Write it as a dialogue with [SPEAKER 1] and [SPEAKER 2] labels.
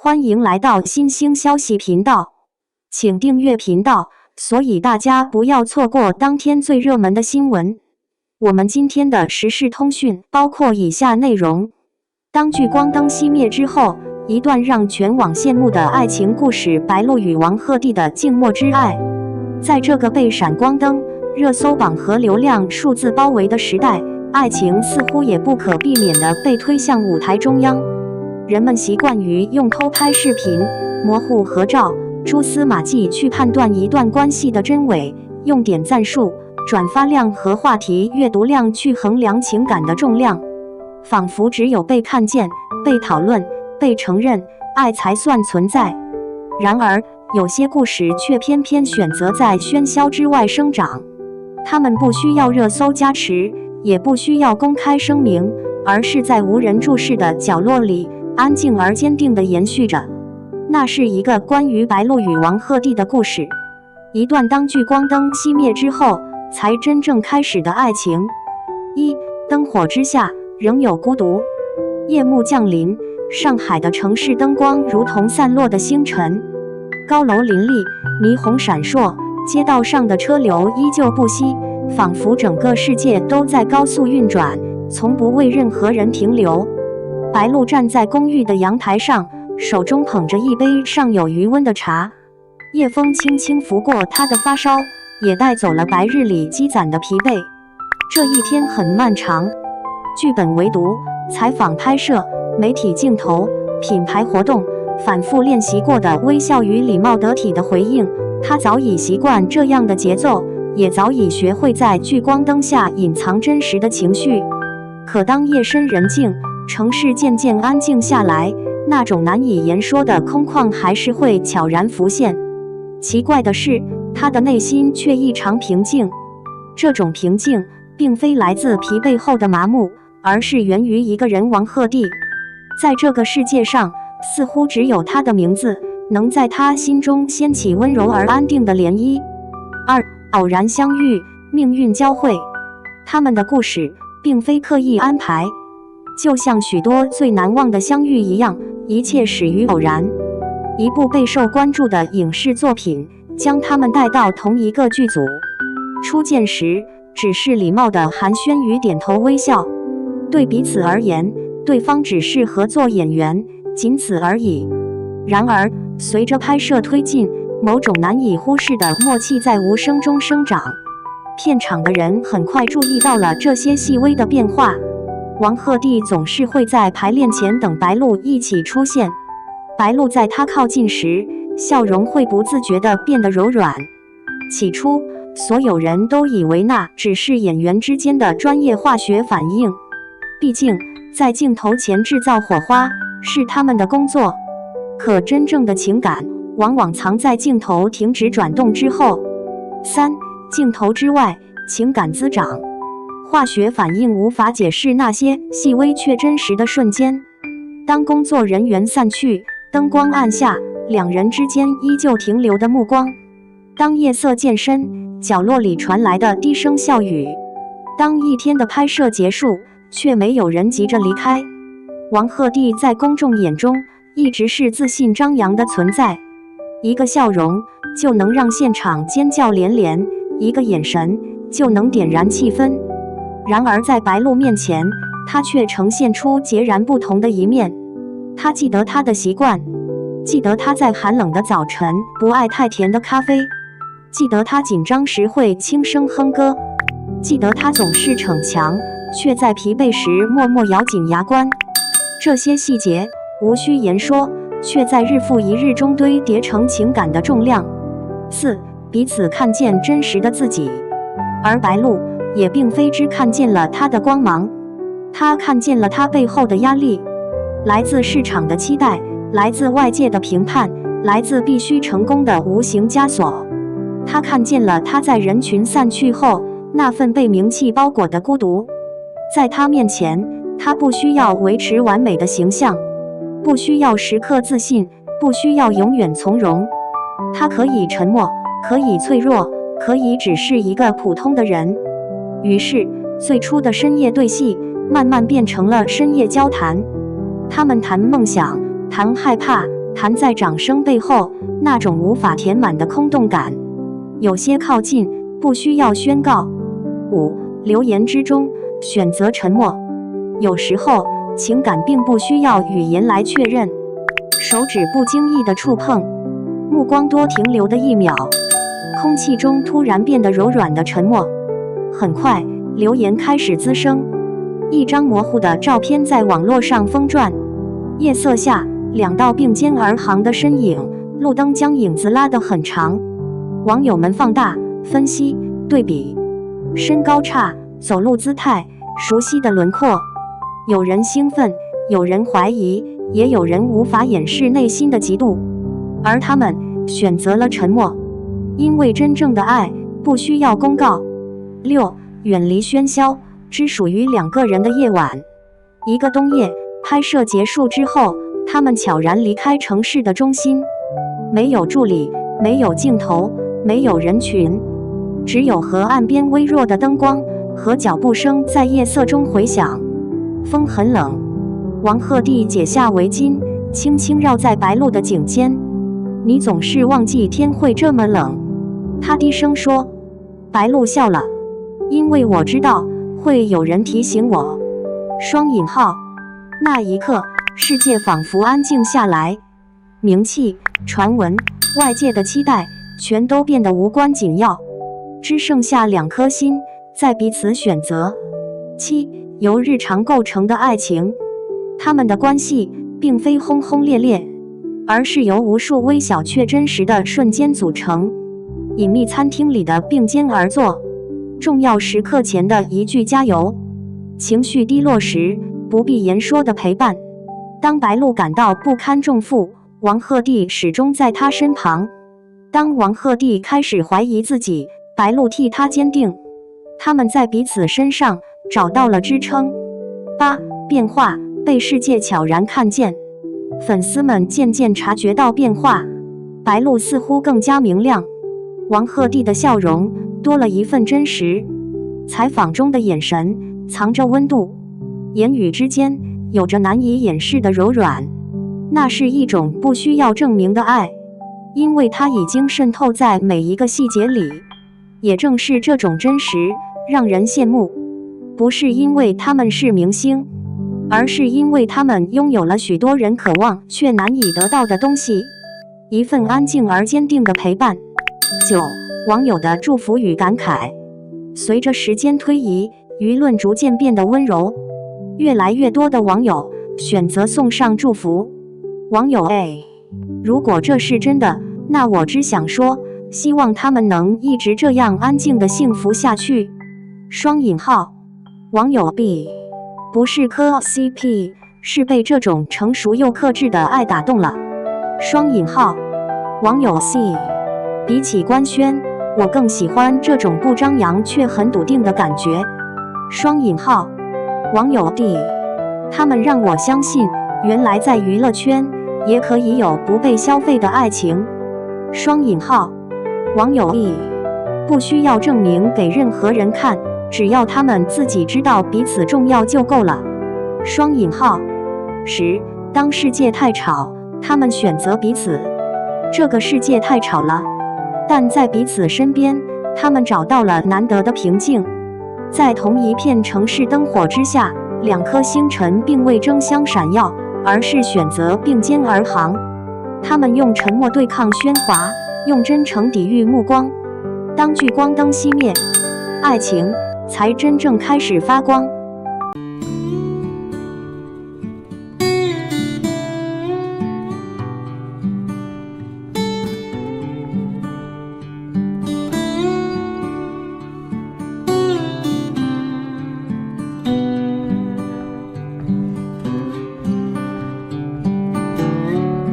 [SPEAKER 1] 歡迎來到新興消息頻道，請訂閱頻道，所以大家不要錯過當天最熱門的新聞。我們今天的時事通訊包括以下內容：當聚光燈熄滅之後，一段讓全網羨慕的愛情故事——白鹿與王鶴棣的靜默之愛。在這個被閃光燈、熱搜榜和流量數字包圍的時代，愛情似乎也不可避免地被推向舞台中央。人們習慣於用偷拍視頻、模糊合照、蛛絲馬跡去判斷一段關係的真偽，用點讚數、轉發量和話題閱讀量去衡量情感的重量，仿佛只有被看見、被討論、被承認，愛才算存在。然而，有些故事卻偏偏選擇在喧囂之外生長，它們不需要熱搜加持，也不需要公開聲明，而是在無人注視的角落裡，安靜而堅定地延續着。那是一個關於白鹿與王鶴棣的故事，一段當聚光燈熄滅之後才真正開始的愛情。燈火之下仍有孤獨。夜幕降臨，上海的城市燈光如同散落的星辰，高樓林立，霓虹閃爍，街道上的車流依舊不息，仿佛整個世界都在高速運轉，從不為任何人停留。白鹿站在公寓的陽台上，手中捧着一杯尚有餘溫的茶，夜風輕輕拂過她的發梢，也帶走了白日裡積攢的疲憊。這一天很漫長，劇本圍讀、採訪拍攝、媒體鏡頭、品牌活動，反覆練習過的微笑與禮貌得體的回應，她早已習慣這樣的節奏，也早已學會在聚光燈下隱藏真實的情緒。可當夜深人靜，城市漸漸安靜下來，那種難以言說的空曠還是會悄然浮現。奇怪的是，他的內心卻異常平靜。這種平靜並非來自疲憊後的麻木，而是源於一個人——王鶴棣。在這個世界上，似乎只有他的名字能在他心中掀起溫柔而安定的漣漪。偶然相遇，命運交匯。他們的故事並非刻意安排，就像許多最難忘的相遇一樣，一切始於偶然。一部備受關注的影視作品將他們帶到同一個劇組，初見時只是禮貌的寒暄與點頭微笑，對彼此而言，對方只是合作演員，僅此而已。然而，隨着拍攝推進，某種難以忽視的默契在無聲中生長。片場的人很快注意到了這些細微的變化。王鶴棣總是會在排練前等白鹿一起出現，白鹿在他靠近時，笑容會不自覺地變得柔軟。起初，所有人都以為那只是演員之間的專業化學反應，畢竟在鏡頭前製造火花是他們的工作。可真正的情感往往藏在鏡頭停止轉動之後。鏡頭之外，情感滋長。化學反應無法解釋那些細微卻真實的瞬間。當工作人員散去，燈光暗下，兩人之間依舊停留的目光。當夜色漸深，角落裡傳來的低聲笑語。當一天的拍攝結束，卻沒有人急着離開。王鶴棣在公眾眼中一直是自信張揚的存在，一個笑容就能讓現場尖叫連連，一個眼神就能點燃氣氛。然而在白鹿面前，他卻呈現出截然不同的一面。他記得他的習慣，記得他在寒冷的早晨不愛太甜的咖啡，記得他緊張時會輕聲哼歌，記得他總是逞強，卻在疲憊時默默咬緊牙關。這些細節無需言說，卻在日復一日中堆疊成情感的重量。彼此看見真實的自己，而白鹿也並非只看見了他的光芒，他看見了他背後的壓力，來自市場的期待，來自外界的評判，來自必須成功的無形枷鎖。他看見了他在人群散去後那份被名氣包裹的孤獨。在他面前，他不需要維持完美的形象，不需要時刻自信，不需要永遠從容。他可以沉默，可以脆弱，可以只是一個普通的人。於是，最初的深夜對戲慢慢變成了深夜交談。他們談夢想，談害怕，彈在掌聲背後，那種無法填滿的空洞感。有些靠近，不需要宣告。5. 流言之中，選擇沉默。有時候，情感並不需要語言來確認。手指不經意的觸碰，目光多停留的1秒，空氣中突然變得柔軟的沉默。很快，流言開始滋生。一張模糊的照片在網絡上瘋轉。夜色下，2道並肩而行的身影，路燈將影子拉得很長。網友們放大、分析、對比，身高差，走路姿態，熟悉的輪廓。有人興奮，有人懷疑，也有人無法掩飾內心的嫉妒。而他們選擇了沉默，因為真正的愛不需要公告。6. 遠離喧囂，只屬於2個人的夜晚。一個冬夜，拍攝結束之後，他們悄然離開城市的中心。沒有助理，沒有鏡頭，沒有人群，只有河岸邊微弱的燈光和腳步聲在夜色中回響。風很冷，王鶴棣解下圍巾，輕輕繞在白鷺的頸間。你總是忘記天會這麼冷，他低聲說。白鷺笑了，因為我知道會有人提醒我。雙引號。那一刻，世界仿佛安靜下來，名氣、傳聞、外界的期待，全都變得無關緊要，只剩下2顆心在彼此選擇。7. 由日常構成的愛情，他們的關係並非轟轟烈烈，而是由無數微小卻真實的瞬間組成。隱秘餐廳裡的並肩而坐，重要時刻前的一句加油，情緒低落時不必言說的陪伴。當白鷺感到不堪重負，王鶴棣始終在他身旁。當王鶴棣開始懷疑自己，白鷺替他堅定。他們在彼此身上找到了支撐。8. 變化，被世界悄然看見。粉絲們漸漸察覺到變化，白鷺似乎更加明亮，王鶴棣的笑容多了一份真實。採訪中的眼神藏着溫度，言語之間有着難以掩飾的柔軟。那是一種不需要證明的愛，因為它已經滲透在每一個細節裡。也正是這種真實讓人羨慕，不是因為他們是明星，而是因為他們擁有了許多人渴望卻難以得到的東西，一份安靜而堅定的陪伴。9. 網友的祝福與感慨。隨着時間推移，輿論逐漸變得溫柔，越來越多的網友選擇送上祝福。網友 A： 如果這是真的，那我只想說，希望他們能一直這樣安靜的幸福下去。雙引號。網友 B： 不是磕 CP， 是被這種成熟又克制的愛打動了。雙引號。網友 C： 比起官宣，我更喜歡這種不張揚卻很篤定的感覺。雙引號。網友 D： 他們讓我相信，原來在娛樂圈也可以有不被消費的愛情。雙引號。網友 E： 不需要證明給任何人看，只要他們自己知道彼此重要就夠了。雙引號。10. 當世界太吵，他們選擇彼此。這個世界太吵了，但在彼此身邊，他們找到了難得的平靜。在同一片城市燈火之下，2顆星辰並未爭相閃耀，而是選擇並肩而行。他們用沉默對抗喧嘩，用真誠抵禦目光。當聚光燈熄滅，愛情才真正開始發光。